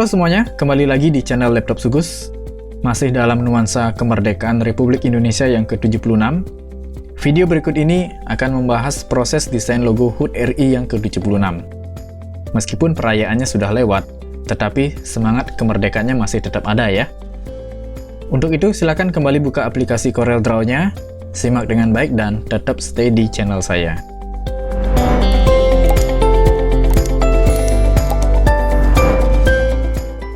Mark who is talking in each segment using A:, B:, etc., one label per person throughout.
A: Halo semuanya, kembali lagi di channel Laptop Sugus. Masih dalam nuansa kemerdekaan Republik Indonesia yang ke-76. Video berikut ini akan membahas proses desain logo HUT RI yang ke-76. Meskipun perayaannya sudah lewat, tetapi semangat kemerdekaannya masih tetap ada ya. Untuk itu, silakan kembali buka aplikasi CorelDRAW-nya, simak dengan baik dan tetap stay di channel saya.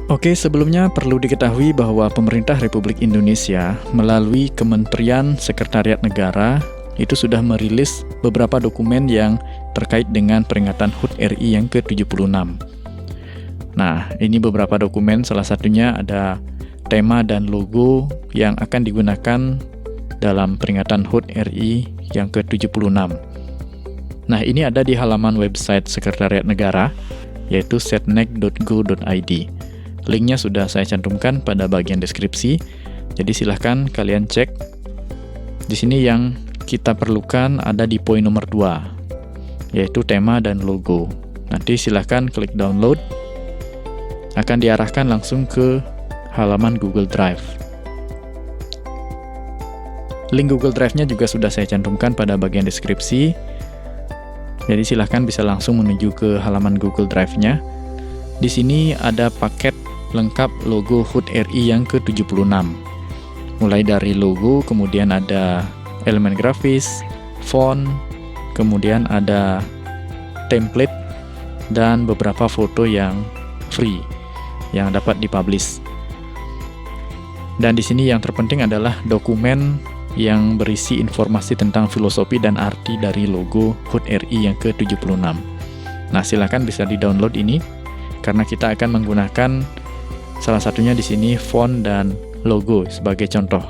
A: Oke, sebelumnya perlu diketahui bahwa pemerintah Republik Indonesia melalui Kementerian Sekretariat Negara itu sudah merilis beberapa dokumen yang terkait dengan peringatan HUT RI yang ke-76. Nah, ini beberapa dokumen, salah satunya ada tema dan logo yang akan digunakan dalam peringatan HUT RI yang ke-76. Nah, ini ada di halaman website Sekretariat Negara, yaitu setnek.go.id. Linknya sudah saya cantumkan pada bagian deskripsi, jadi silahkan kalian cek. Di sini yang kita perlukan ada di poin nomor 2, yaitu tema dan logo. Nanti silahkan klik download, akan diarahkan langsung ke halaman Google Drive. Link Google Drive-nya juga sudah saya cantumkan pada bagian deskripsi, jadi silahkan bisa langsung menuju ke halaman Google Drive-nya. Di sini ada paket lengkap logo HUT RI yang ke-76. Mulai dari logo, kemudian ada elemen grafis, font, kemudian ada template, dan beberapa foto yang free yang dapat dipublish. Dan di sini yang terpenting adalah dokumen yang berisi informasi tentang filosofi dan arti dari logo HUT RI yang ke-76. Nah, silakan bisa di-download ini karena kita akan menggunakan salah satunya di sini font dan logo sebagai contoh.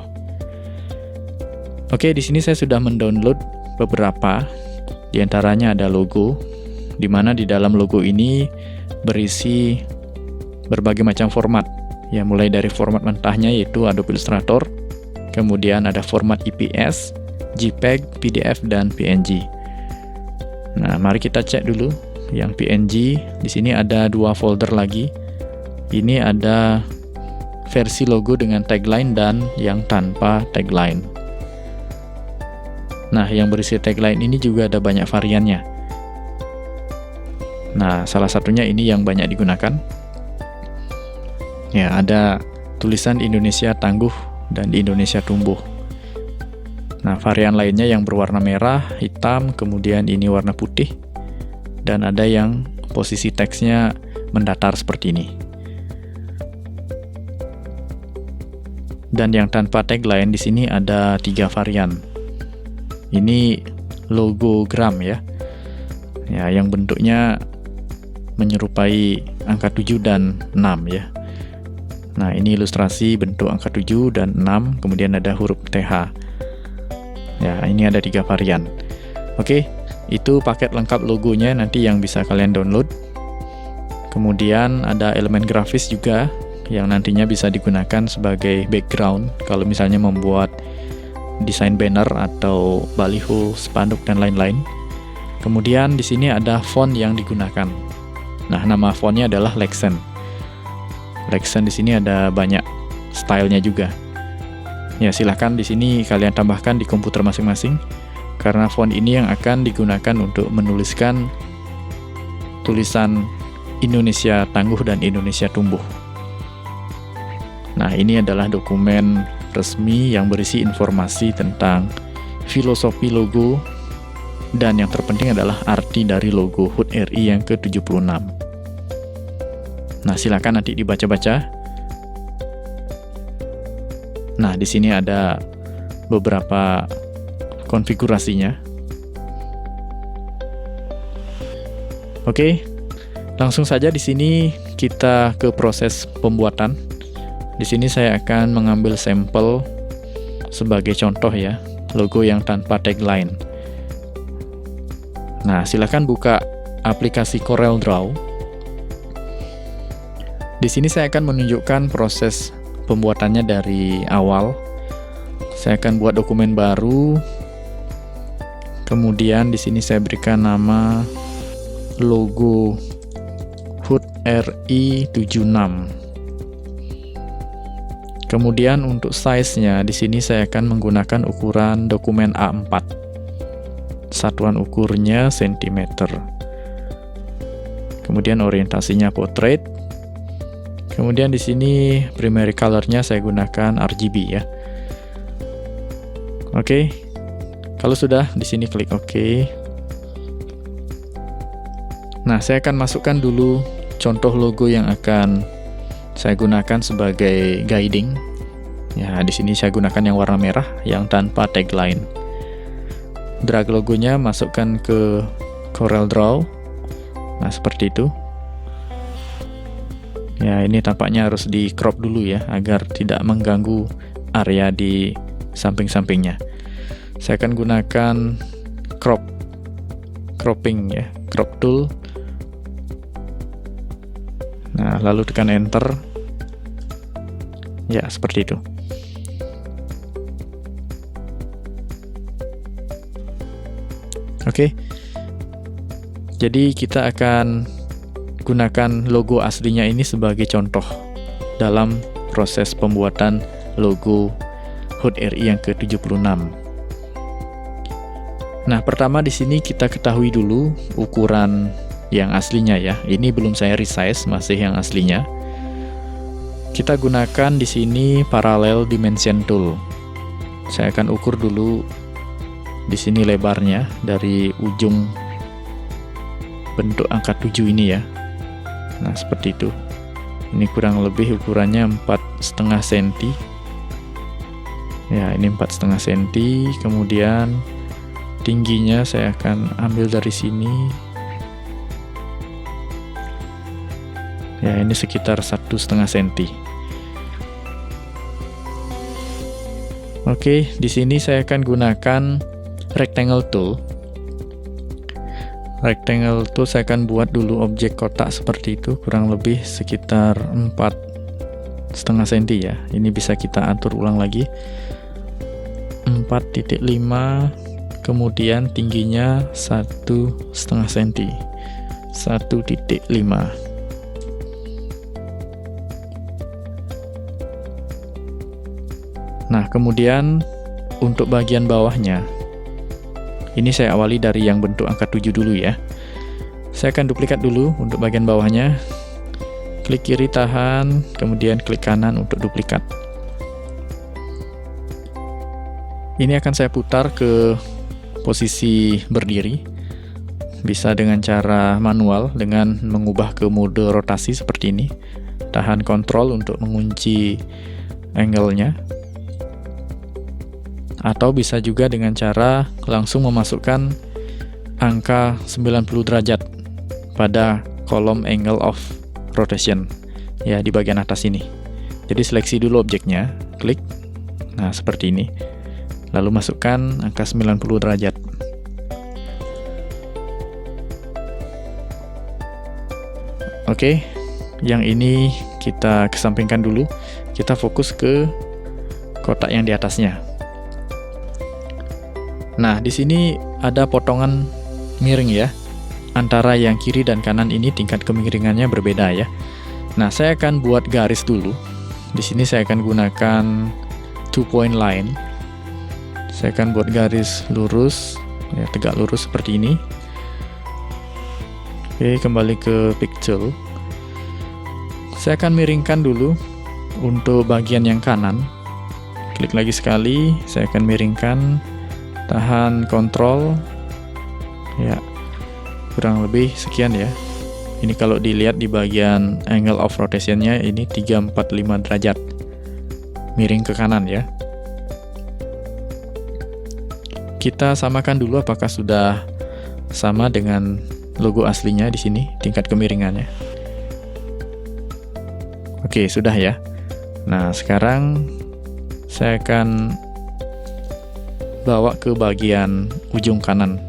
A: Oke, di sini saya sudah mendownload beberapa. Di antaranya ada logo, di mana di dalam logo ini berisi berbagai macam format. Ya, mulai dari format mentahnya yaitu Adobe Illustrator, kemudian ada format IPS, JPEG, PDF, dan PNG. Nah, mari kita cek dulu yang PNG. Di sini ada 2 folder lagi. Ini ada versi logo dengan tagline dan yang tanpa tagline. Nah, yang berisi tagline ini juga ada banyak variannya. Nah, salah satunya ini yang banyak digunakan. Ya, ada tulisan Indonesia tangguh dan Indonesia tumbuh. Nah, varian lainnya yang berwarna merah, hitam, kemudian ini warna putih. Dan ada yang posisi teksnya mendatar seperti ini. Dan yang tanpa tagline di sini ada 3 varian. Ini logogram ya. Ya, yang bentuknya menyerupai angka 7 dan 6 ya. Nah, ini ilustrasi bentuk angka 7 dan 6, kemudian ada huruf TH. Ya, ini ada 3 varian. Oke, itu paket lengkap logonya nanti yang bisa kalian download. Kemudian ada elemen grafis juga yang nantinya bisa digunakan sebagai background kalau misalnya membuat desain banner atau baliho, spanduk, dan lain-lain. Kemudian di sini ada font yang digunakan. Nah, nama fontnya adalah Lexen. Lexen di sini ada banyak stylenya juga. Ya, silahkan di sini kalian tambahkan di komputer masing-masing karena font ini yang akan digunakan untuk menuliskan tulisan Indonesia tangguh dan Indonesia tumbuh. Nah, ini adalah dokumen resmi yang berisi informasi tentang filosofi logo dan yang terpenting adalah arti dari logo HUT RI yang ke-76. Nah, silakan nanti dibaca-baca. Nah, di sini ada beberapa konfigurasinya. Oke, langsung saja di sini kita ke proses pembuatan. Di sini saya akan mengambil sampel sebagai contoh ya, logo yang tanpa tagline. Nah, silakan buka aplikasi CorelDRAW. Di sini saya akan menunjukkan proses pembuatannya dari awal. Saya akan buat dokumen baru. Kemudian di sini saya berikan nama logo HUT RI76. Kemudian untuk size-nya di sini saya akan menggunakan ukuran dokumen A4. Satuan ukurnya cm. Kemudian orientasinya portrait. Kemudian di sini primary color-nya saya gunakan RGB ya. Oke. Kalau sudah, di sini klik OK. Nah, saya akan masukkan dulu contoh logo yang akan saya gunakan sebagai guiding. Ya, di sini saya gunakan yang warna merah yang tanpa tagline. Drag logonya, masukkan ke Corel Draw. Nah, seperti itu. Ya, ini tampaknya harus di crop dulu ya, agar tidak mengganggu area di samping-sampingnya. Saya akan gunakan cropping ya, crop tool. Nah, lalu tekan enter. Ya, seperti itu. Oke. Jadi kita akan gunakan logo aslinya ini sebagai contoh dalam proses pembuatan logo HUT RI yang ke-76. Nah, pertama di sini kita ketahui dulu ukuran yang aslinya ya. Ini belum saya resize, masih yang aslinya. Kita gunakan di sini parallel dimension tool. Saya akan ukur dulu di sini lebarnya dari ujung bentuk angka 7 ini ya. Nah, seperti itu. Ini kurang lebih ukurannya 4,5 cm. Ya, ini 4,5 cm. Kemudian tingginya saya akan ambil dari sini. Ya, ini sekitar 1,5 cm. Oke, di sini saya akan gunakan rectangle tool. Rectangle tool saya akan buat dulu objek kotak seperti itu, kurang lebih sekitar 4,5 cm ya. Ini bisa kita atur ulang lagi. 4,5, kemudian tingginya 1,5 cm. 1,5. Nah, kemudian untuk bagian bawahnya, ini saya awali dari yang bentuk angka 7 dulu ya. Saya akan duplikat dulu untuk bagian bawahnya. Klik kiri tahan, kemudian klik kanan untuk duplikat. Ini akan saya putar ke posisi berdiri. Bisa dengan cara manual, dengan mengubah ke mode rotasi seperti ini. Tahan Ctrl untuk mengunci angle-nya. Atau bisa juga dengan cara langsung memasukkan angka 90 derajat pada kolom angle of rotation ya, di bagian atas ini. Jadi seleksi dulu objeknya, klik. Nah, seperti ini. Lalu masukkan angka 90 derajat. Oke, yang ini kita kesampingkan dulu. Kita fokus ke kotak yang di atasnya. Nah, di sini ada potongan miring ya. Antara yang kiri dan kanan ini tingkat kemiringannya berbeda ya. Nah, saya akan buat garis dulu. Di sini saya akan gunakan 2-point line. Saya akan buat garis lurus, ya, tegak lurus seperti ini. Oke, kembali ke picture. Saya akan miringkan dulu untuk bagian yang kanan. Klik lagi sekali, saya akan miringkan. Tahan Ctrl. Ya, kurang lebih sekian ya. Ini kalau dilihat di bagian angle of rotation-nya ini 345 derajat. Miring ke kanan ya. Kita samakan dulu apakah sudah sama dengan logo aslinya di sini tingkat kemiringannya. Oke, sudah ya. Nah, sekarang saya akan bawa ke bagian ujung kanan.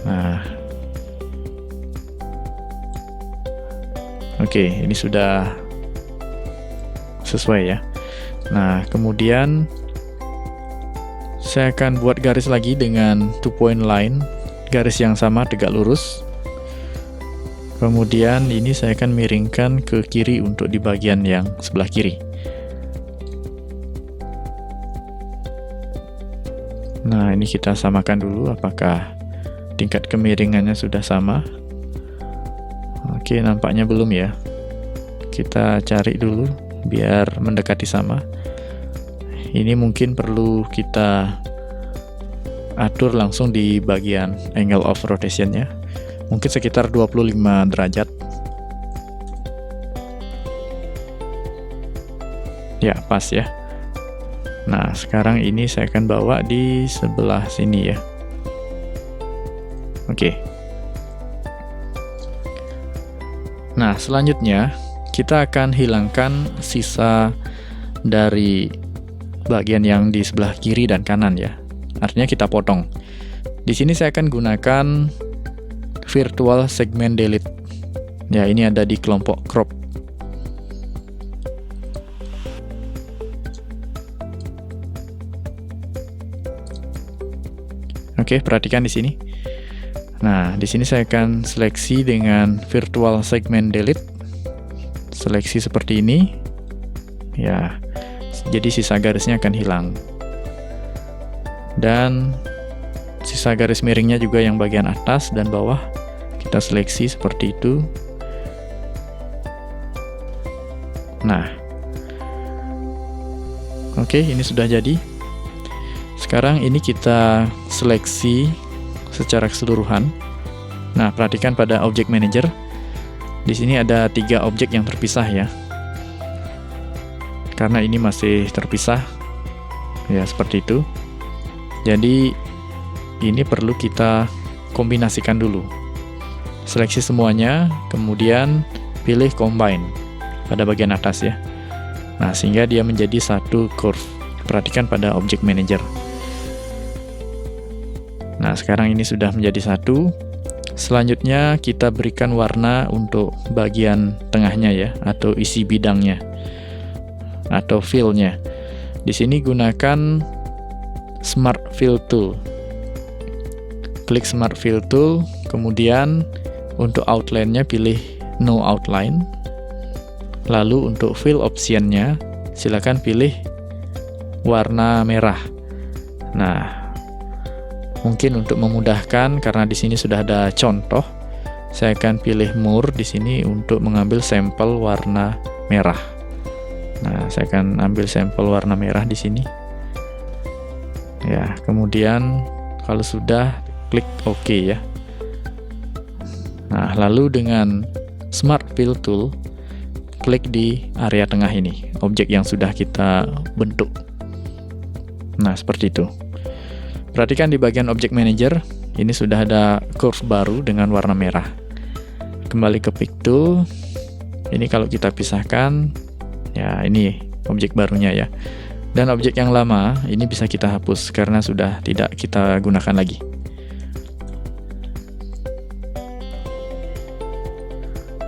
A: Nah, oke, ini sudah sesuai ya. Nah, kemudian saya akan buat garis lagi dengan 2-point line, garis yang sama tegak lurus. Kemudian ini saya akan miringkan ke kiri untuk di bagian yang sebelah kiri. Nah, ini kita samakan dulu apakah tingkat kemiringannya sudah sama. Oke, nampaknya belum ya. Kita cari dulu biar mendekati sama. Ini mungkin perlu kita atur langsung di bagian angle of rotation-nya. Mungkin sekitar 25 derajat. Ya, pas ya. Nah, sekarang ini saya akan bawa di sebelah sini ya. Oke. Nah, selanjutnya kita akan hilangkan sisa dari bagian yang di sebelah kiri dan kanan ya. Artinya kita potong. Di sini saya akan gunakan virtual segment delete. Ya, ini ada di kelompok crop. Oke, perhatikan di sini. Nah, di sini saya akan seleksi dengan virtual segment delete. Seleksi seperti ini. Ya, jadi sisa garisnya akan hilang. Dan sisa garis miringnya juga yang bagian atas dan bawah kita seleksi seperti itu. Nah, oke, ini sudah jadi. Sekarang ini kita seleksi secara keseluruhan. Nah, perhatikan pada object manager. Di sini ada 3 objek yang terpisah ya. Karena ini masih terpisah. Ya, seperti itu. Jadi ini perlu kita kombinasikan dulu. Seleksi semuanya, kemudian pilih combine pada bagian atas ya. Nah, sehingga dia menjadi satu curve. Perhatikan pada object manager. Nah, sekarang ini sudah menjadi satu. Selanjutnya kita berikan warna untuk bagian tengahnya ya, atau isi bidangnya, atau fill-nya. Di sini gunakan Smart Fill Tool. Klik Smart Fill Tool, kemudian untuk outline-nya pilih No Outline. Lalu untuk fill option-nya, silakan pilih warna merah. Nah, mungkin untuk memudahkan karena di sini sudah ada contoh, saya akan pilih More di sini untuk mengambil sampel warna merah. Nah, saya akan ambil sampel warna merah di sini. Ya, kemudian kalau sudah klik OK ya. Nah, lalu dengan Smart Fill Tool, klik di area tengah ini, objek yang sudah kita bentuk. Nah, seperti itu. Perhatikan di bagian Object Manager, ini sudah ada curve baru dengan warna merah. Kembali ke Pick Tool, ini kalau kita pisahkan, ya ini objek barunya ya. Dan objek yang lama, ini bisa kita hapus karena sudah tidak kita gunakan lagi.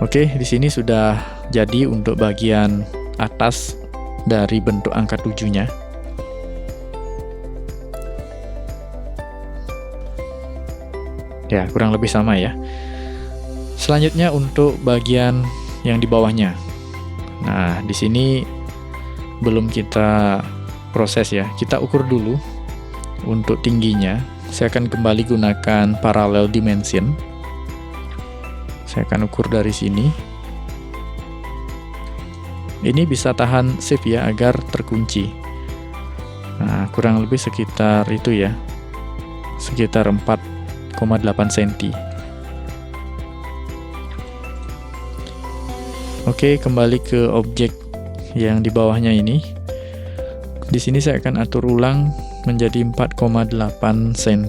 A: Oke, di sini sudah jadi untuk bagian atas dari bentuk angka 7-nya. Ya, kurang lebih sama ya. Selanjutnya untuk bagian yang di bawahnya. Nah, di sini belum kita proses ya. Kita ukur dulu untuk tingginya. Saya akan kembali gunakan parallel dimension. Saya akan ukur dari sini. Ini bisa tahan shift ya agar terkunci. Nah, kurang lebih sekitar itu ya. Sekitar 4,8 cm. Oke, kembali ke objek yang di bawahnya ini. Di sini saya akan atur ulang menjadi 4,8 cm.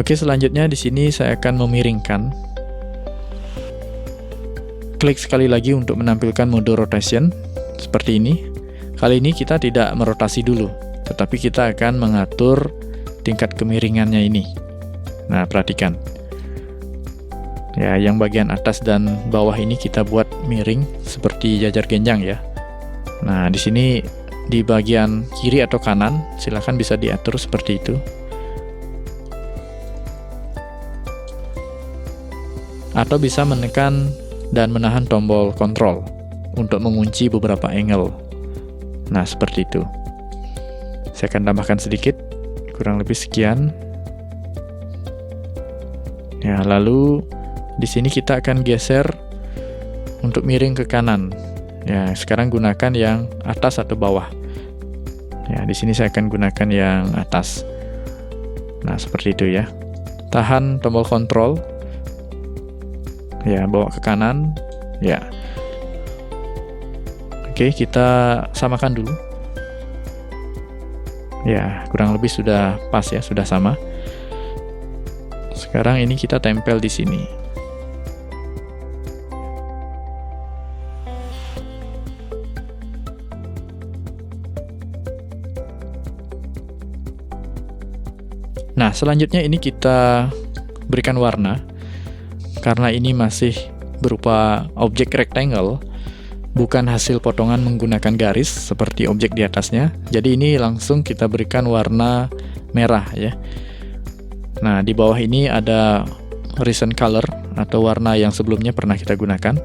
A: Oke, selanjutnya di sini saya akan memiringkan. Klik sekali lagi untuk menampilkan mode rotation seperti ini. Kali ini kita tidak merotasi dulu, tetapi kita akan mengatur tingkat kemiringannya ini. Nah, perhatikan. Ya, yang bagian atas dan bawah ini kita buat miring seperti jajar genjang ya. Nah, di sini di bagian kiri atau kanan, silakan bisa diatur seperti itu. atau bisa menekan dan menahan tombol kontrol untuk mengunci beberapa angle. Nah, seperti itu. Saya akan tambahkan sedikit, kurang lebih sekian. Ya, lalu di sini kita akan geser untuk miring ke kanan. Ya, sekarang gunakan yang atas atau bawah. Ya, di sini saya akan gunakan yang atas. Nah, seperti itu ya. Tahan tombol kontrol. Ya, bawa ke kanan. Ya. Oke, kita samakan dulu. Ya, kurang lebih sudah pas ya, sudah sama. Sekarang ini kita tempel di sini. Nah, selanjutnya ini kita berikan warna. Karena ini masih berupa objek rectangle, bukan hasil potongan menggunakan garis seperti objek di atasnya. Jadi ini langsung kita berikan warna merah ya. Nah, di bawah ini ada recent color atau warna yang sebelumnya pernah kita gunakan.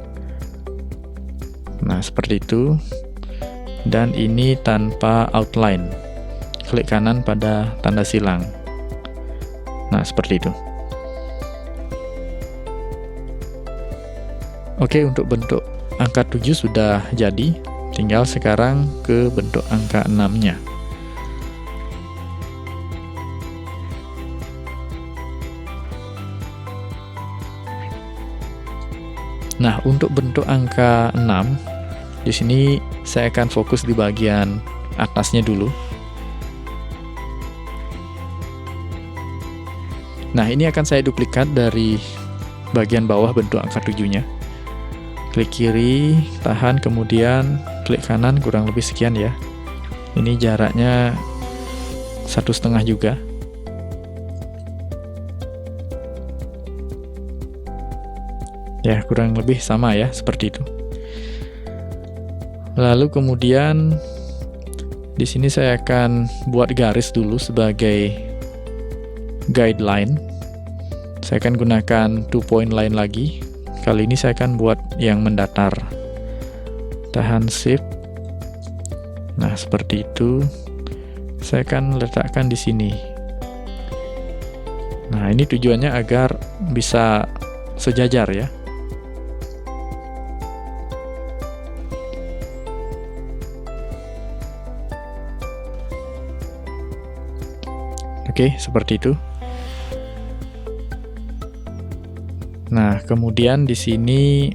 A: Nah, seperti itu. Dan ini tanpa outline. Klik kanan pada tanda silang. Nah, seperti itu. Oke, untuk bentuk angka 7 sudah jadi, tinggal sekarang ke bentuk angka 6-nya. Nah, untuk bentuk angka 6, di sini saya akan fokus di bagian atasnya dulu. Nah, ini akan saya duplikat dari bagian bawah bentuk angka 7-nya. Klik kiri, tahan, kemudian klik kanan, kurang lebih sekian ya. Ini jaraknya 1,5 juga. Ya, kurang lebih sama ya, seperti itu. Lalu kemudian di sini saya akan buat garis dulu sebagai guideline. Saya akan gunakan 2-point line lagi. Kali ini saya akan buat yang mendatar. Tahan shift. Nah, seperti itu. Saya akan letakkan di sini. Nah, ini tujuannya agar bisa sejajar ya. Oke, seperti itu. Nah, kemudian di sini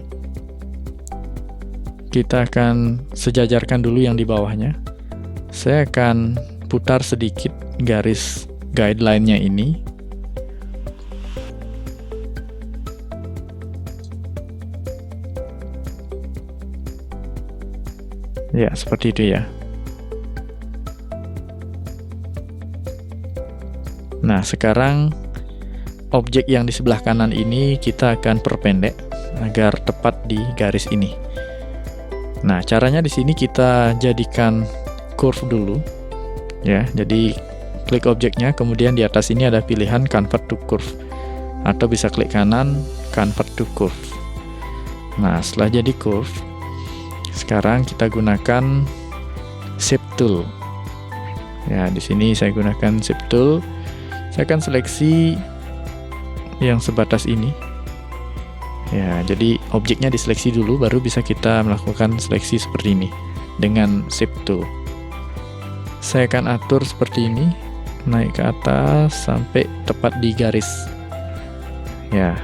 A: kita akan sejajarkan dulu yang di bawahnya. Saya akan putar sedikit garis guideline-nya ini. Ya, seperti itu ya. Nah, sekarang objek yang di sebelah kanan ini kita akan perpendek agar tepat di garis ini. Nah, caranya di sini kita jadikan curve dulu. Ya, jadi klik objeknya, kemudian di atas ini ada pilihan convert to curve. Atau bisa klik kanan, convert to curve. Nah, setelah jadi curve, sekarang kita gunakan shape tool. Ya, di sini saya gunakan shape tool. Saya akan seleksi yang sebatas ini. Ya, jadi objeknya diseleksi dulu, baru bisa kita melakukan seleksi seperti ini dengan shape tool. Saya akan atur seperti ini, naik ke atas sampai tepat di garis. Ya.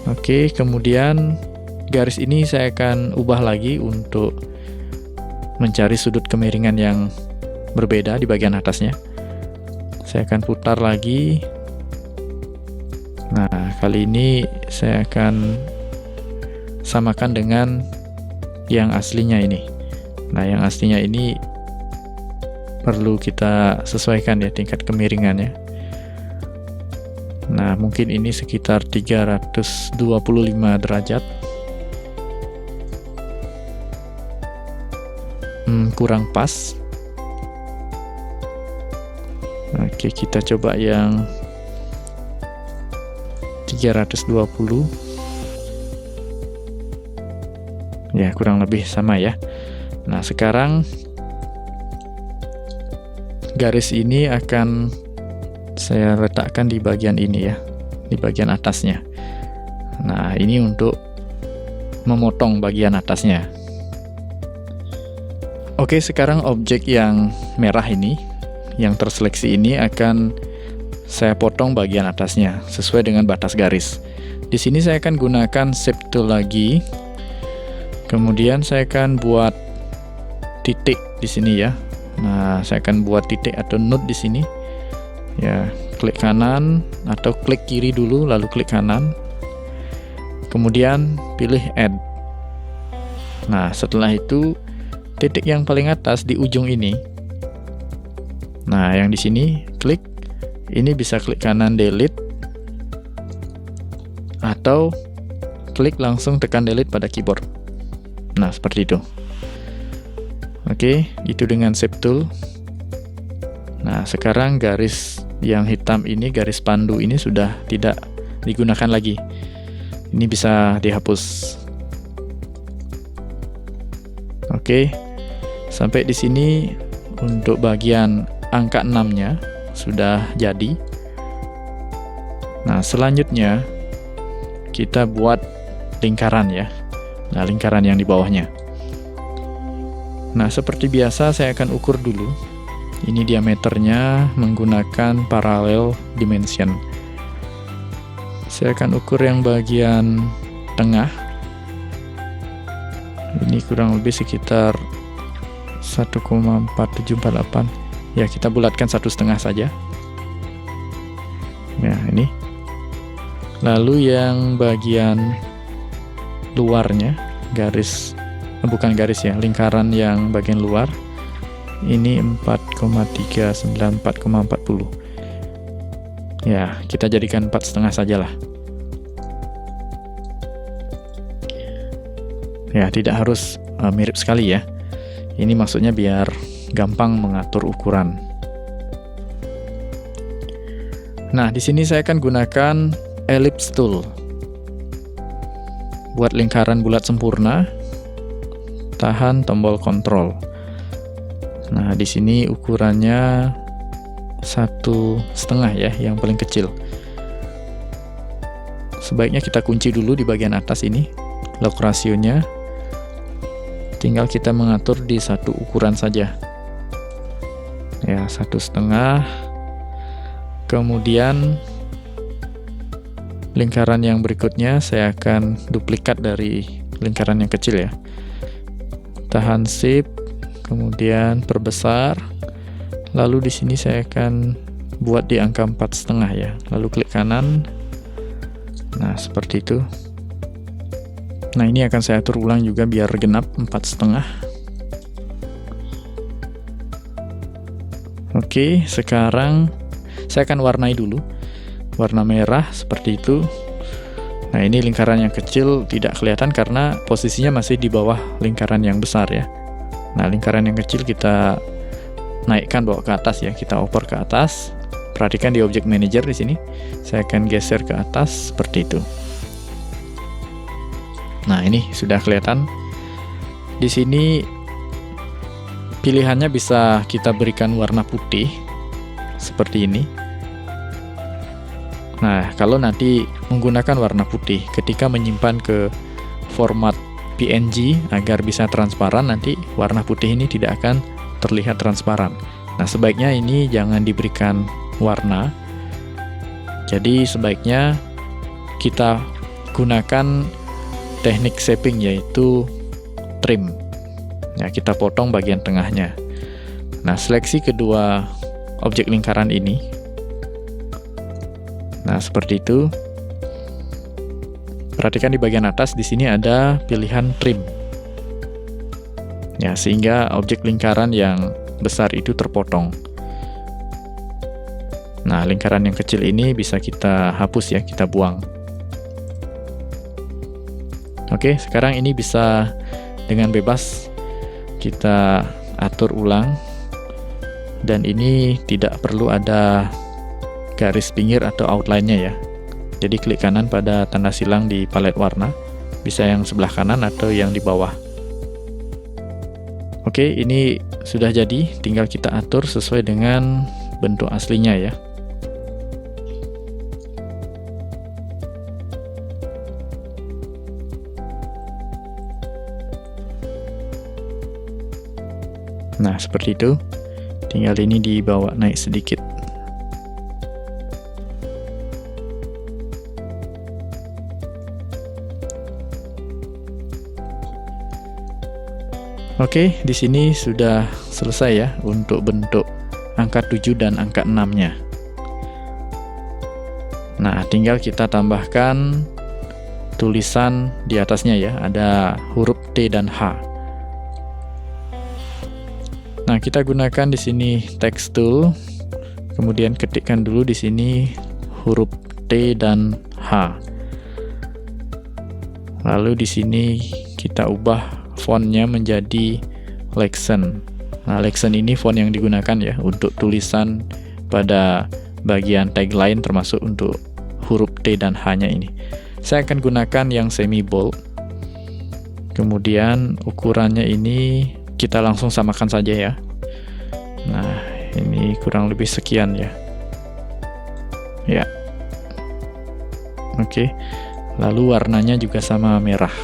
A: Oke, kemudian garis ini saya akan ubah lagi untuk mencari sudut kemiringan yang berbeda di bagian atasnya. Saya akan putar lagi. Nah, kali ini saya akan samakan dengan yang aslinya ini. Nah, yang aslinya ini perlu kita sesuaikan ya tingkat kemiringannya. Nah, mungkin ini sekitar 325 derajat. Kurang pas. Oke, kita coba yang 320. Ya, kurang lebih sama ya. Nah, sekarang garis ini akan saya letakkan di bagian ini ya, di bagian atasnya. Nah, ini untuk memotong bagian atasnya. Oke, sekarang objek yang merah ini, yang terseleksi ini akan saya potong bagian atasnya sesuai dengan batas garis. Di sini saya akan gunakan shape tool lagi. Kemudian saya akan buat titik di sini ya. Nah, saya akan buat titik atau node di sini. Ya, klik kanan atau klik kiri dulu lalu klik kanan. Kemudian pilih add. Nah, setelah itu titik yang paling atas di ujung ini. Nah, yang di sini klik. Ini bisa klik kanan delete atau klik langsung tekan delete pada keyboard. Nah, seperti itu. Oke, itu dengan shape tool. Nah, sekarang garis yang hitam ini, garis pandu ini sudah tidak digunakan lagi. Ini bisa dihapus. Oke. Sampai di sini untuk bagian angka 6-nya sudah jadi. Nah, selanjutnya kita buat lingkaran ya. Nah, lingkaran yang di bawahnya. Nah, seperti biasa saya akan ukur dulu. Ini diameternya menggunakan parallel dimension. Saya akan ukur yang bagian tengah. Ini kurang lebih sekitar 1,4748. Ya, kita bulatkan 1,5 saja. Nah, ini. Lalu yang bagian luarnya, bukan garis ya, lingkaran yang bagian luar, ini 4,39, 4,40. Ya, kita jadikan 4,5 sajalah. Ya, tidak harus mirip sekali ya. Ini maksudnya biar gampang mengatur ukuran. Nah, di sini saya akan gunakan ellipse tool. Buat lingkaran bulat sempurna, tahan tombol kontrol. Nah, di sini ukurannya 1,5 ya, yang paling kecil. Sebaiknya kita kunci dulu di bagian atas ini, log rasionya. Tinggal kita mengatur di satu ukuran saja. Ya, 1,5. Kemudian lingkaran yang berikutnya saya akan duplikat dari lingkaran yang kecil ya. Tahan shift, kemudian perbesar. Lalu di sini saya akan buat di angka 4,5 ya. Lalu klik kanan. Nah, seperti itu. Nah, ini akan saya atur ulang juga biar genap 4,5. Oke, sekarang saya akan warnai dulu. Warna merah seperti itu. Nah, ini lingkaran yang kecil tidak kelihatan karena posisinya masih di bawah lingkaran yang besar ya. Nah, lingkaran yang kecil kita naikkan bawa ke atas ya, kita oper ke atas. Perhatikan di object manager di sini. Saya akan geser ke atas seperti itu. Nah, ini sudah kelihatan. Di sini pilihannya bisa kita berikan warna putih seperti ini. Nah, kalau nanti menggunakan warna putih ketika menyimpan ke format PNG agar bisa transparan, nanti warna putih ini tidak akan terlihat transparan. Nah, sebaiknya ini jangan diberikan warna. Jadi sebaiknya kita gunakan teknik shaping, yaitu trim. Ya, kita potong bagian tengahnya. Nah, seleksi kedua objek lingkaran ini. Nah, seperti itu. Perhatikan di bagian atas, di sini ada pilihan trim. Ya, sehingga objek lingkaran yang besar itu terpotong. Nah, lingkaran yang kecil ini bisa kita hapus ya, kita buang. Oke, sekarang ini bisa dengan bebas kita atur ulang. Dan ini tidak perlu ada garis pinggir atau outline-nya ya. Jadi klik kanan pada tanda silang di palet warna, bisa yang sebelah kanan atau yang di bawah. Oke, ini sudah jadi, tinggal kita atur sesuai dengan bentuk aslinya ya. Nah, seperti itu. Tinggal ini dibawa naik sedikit. Oke, di sini sudah selesai ya untuk bentuk angka 7 dan angka 6-nya. Nah, tinggal kita tambahkan tulisan di atasnya ya, ada huruf T dan H. Nah, kita gunakan di sini text tool, kemudian ketikkan dulu di sini huruf T dan H. Lalu di sini kita ubah fontnya menjadi Lexen. Nah, Lexen ini font yang digunakan ya untuk tulisan pada bagian tagline, termasuk untuk huruf T dan H-nya ini. Saya akan gunakan yang semi bold. Kemudian ukurannya ini kita langsung samakan saja ya. Nah, ini kurang lebih sekian ya. Ya. Oke. Lalu warnanya juga sama, merah.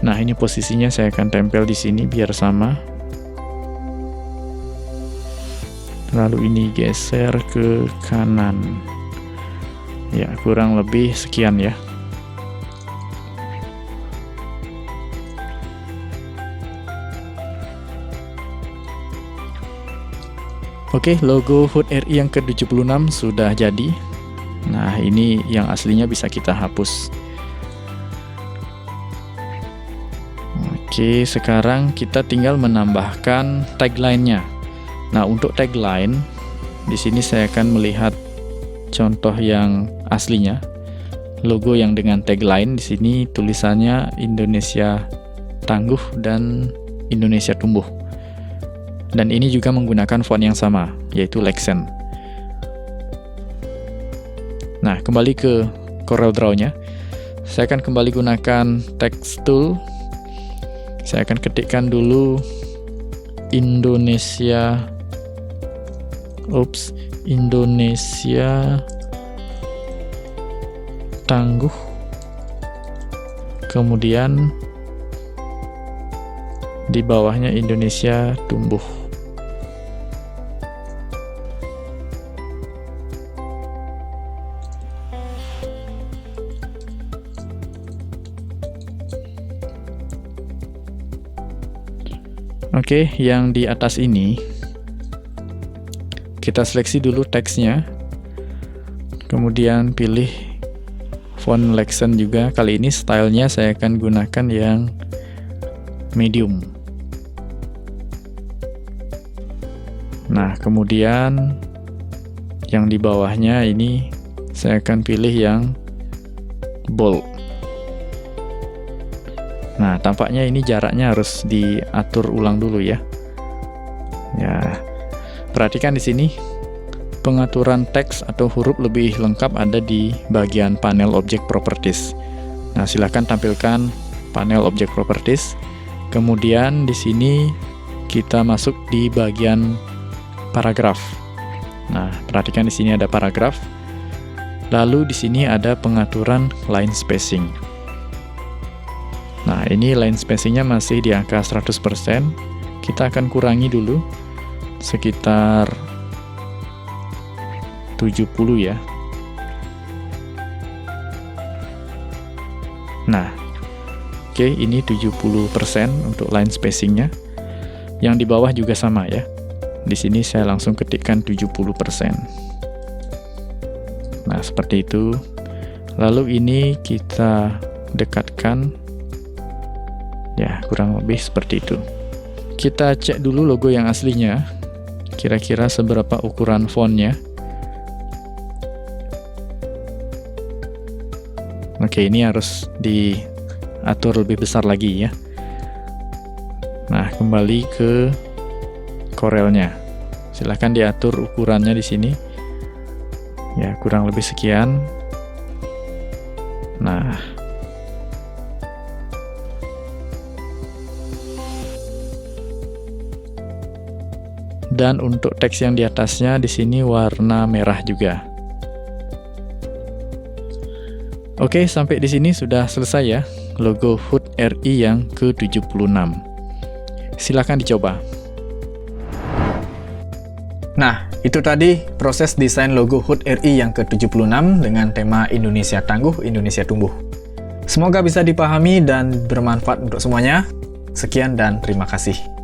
A: Nah, ini posisinya saya akan tempel di sini biar sama. Lalu ini geser ke kanan. Ya, kurang lebih sekian ya. Oke, logo HUT RI yang ke-76 sudah jadi. Nah, ini yang aslinya bisa kita hapus. Oke, sekarang kita tinggal menambahkan tagline-nya. Nah, untuk tagline, di sini saya akan melihat contoh yang aslinya. Logo yang dengan tagline di sini tulisannya Indonesia Tangguh dan Indonesia Tumbuh. Dan ini juga menggunakan font yang sama, yaitu Lexen. Nah, kembali ke Corel Draw-nya. Saya akan kembali gunakan text tool. Saya akan ketikkan dulu Indonesia Tangguh. Kemudian di bawahnya Indonesia Tumbuh. Oke, yang di atas ini kita seleksi dulu teksnya, kemudian pilih font Lexen juga. Kali ini stylenya saya akan gunakan yang medium. Nah, kemudian yang di bawahnya ini saya akan pilih yang bold. Nah, tampaknya ini jaraknya harus diatur ulang dulu ya. Ya, perhatikan di sini pengaturan teks atau huruf lebih lengkap ada di bagian panel Object Properties. Nah, silakan tampilkan panel Object Properties. Kemudian di sini kita masuk di bagian paragraf. Nah, perhatikan di sini ada paragraf. Lalu di sini ada pengaturan line spacing. Nah, ini line spacingnya masih di angka 100%. Kita akan kurangi dulu sekitar 70 ya. Nah, oke, ini 70% untuk line spacingnya. Yang di bawah juga sama ya. Di sini saya langsung ketikkan 70%. Nah, seperti itu. Lalu ini kita dekatkan. Ya, kurang lebih seperti itu. Kita cek dulu logo yang aslinya. Kira-kira seberapa ukuran fontnya. Oke, ini harus diatur lebih besar lagi ya. Nah, kembali ke Corelnya. Silahkan diatur ukurannya di sini. Ya, kurang lebih sekian. Nah, dan untuk teks yang di atasnya di sini warna merah juga. Oke, sampai di sini sudah selesai ya logo HUT RI yang ke-76. Silakan dicoba. Nah, itu tadi proses desain logo HUT RI yang ke-76 dengan tema Indonesia Tangguh, Indonesia Tumbuh. Semoga bisa dipahami dan bermanfaat untuk semuanya. Sekian dan terima kasih.